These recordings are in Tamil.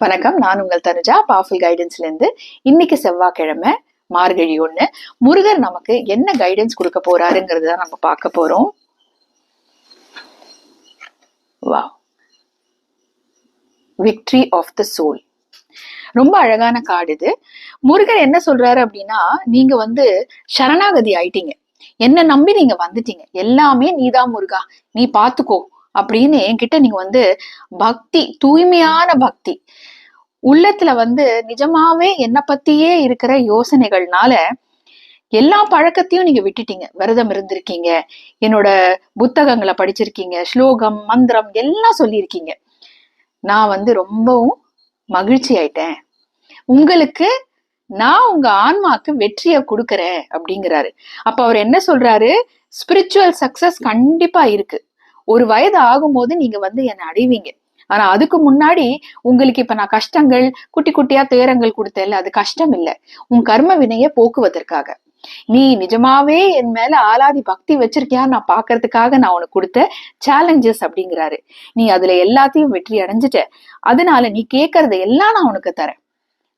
வணக்கம், நான் உங்கள் தனுஜா பவர்ஃபுல் கைடன்ஸ்ல இருந்து. இன்னைக்கு செவ்வாய்க்கிழமை, மார்கழி 1. முருகர் நமக்கு என்ன கைடன்ஸ் கொடுக்க போறாருங்கிறது தான் நம்ம பார்க்க போறோம். Wow, victory of the soul. ரொம்ப அழகான கார்டு இது. முருகர் என்ன சொல்றாரு அப்படின்னா, நீங்க சரணாகதி ஆயிட்டீங்க, என்ன நம்பி நீங்க வந்துட்டீங்க, எல்லாமே நீதான் முருகா, நீ பாத்துக்கோ அப்படின்னு என்கிட்ட நீங்க பக்தி, தூய்மையான பக்தி உள்ளத்துல நிஜமாவே என்ன பத்தியே இருக்கிற யோசனைகள்னால எல்லா பழக்கத்தையும் நீங்க விட்டுட்டீங்க. விரதம் இருந்திருக்கீங்க, என்னோட புத்தகங்களை படிச்சிருக்கீங்க, ஸ்லோகம் மந்திரம் எல்லாம் சொல்லியிருக்கீங்க. நான் ரொம்பவும் மகிழ்ச்சி ஆயிட்டேன். உங்களுக்கு நான் உங்க ஆன்மாக்கு வெற்றியை கொடுக்கறேன் அப்படிங்கிறாரு. அப்ப அவர் என்ன சொல்றாரு, ஸ்பிரிச்சுவல் சக்சஸ் கண்டிப்பா இருக்கு. ஒரு வயது ஆகும்போது நீங்க என்னை அடைவீங்க. ஆனா அதுக்கு முன்னாடி உங்களுக்கு இப்ப நான் கஷ்டங்கள், குட்டி குட்டியா துயரங்கள் கொடுத்தேன்ல, அது கஷ்டம் இல்ல, உன் கர்ம வினைய போக்குவதற்காக. நீ நிஜமாவே என் மேல ஆலாதி பக்தி வச்சிருக்கியான்னு நான் பாக்குறதுக்காக நான் உனக்கு கொடுத்த சேலஞ்சஸ் அப்படிங்கிறாரு. நீ அதுல எல்லாத்தையும் வெற்றி அடைஞ்சிட்ட, அதனால நீ கேட்கறத எல்லாம் நான் உனக்கு தரேன்.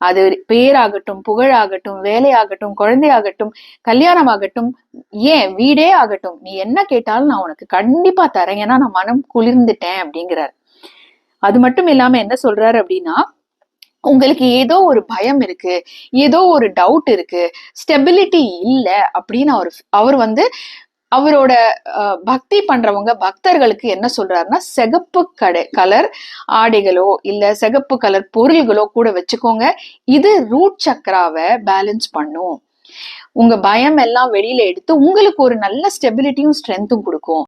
அது பேராகட்டும், புகழாகட்டும், வேலையாகட்டும், குழந்தையாகட்டும், கல்யாணம் ஆகட்டும், ஏன் வீடே ஆகட்டும், நீ என்ன கேட்டாலும் நான் உனக்கு கண்டிப்பா தரேன், ஏன்னா நான் மனம் குளிர்ந்துட்டேன் அப்படிங்கிறாரு. அது மட்டும் இல்லாம என்ன சொல்றாரு அப்படின்னா, உங்களுக்கு ஏதோ ஒரு பயம் இருக்கு, ஏதோ ஒரு டவுட் இருக்கு, ஸ்டெபிலிட்டி இல்ல அப்படின்னு அவர் அவரோட பக்தி பண்றவங்க பக்தர்களுக்கு என்ன சொல்றாருன்னா, சிகப்பு கலர் ஆடைகளோ இல்ல சிகப்பு கலர் பொருள்களோ கூட வச்சுக்கோங்க. இது ரூட் சக்கராவை பேலன்ஸ் பண்ணும். உங்க பயம் எல்லாம் வெளியில எடுத்து உங்களுக்கு ஒரு நல்ல ஸ்டெபிலிட்டியும் ஸ்ட்ரென்த்தும் கொடுக்கும்.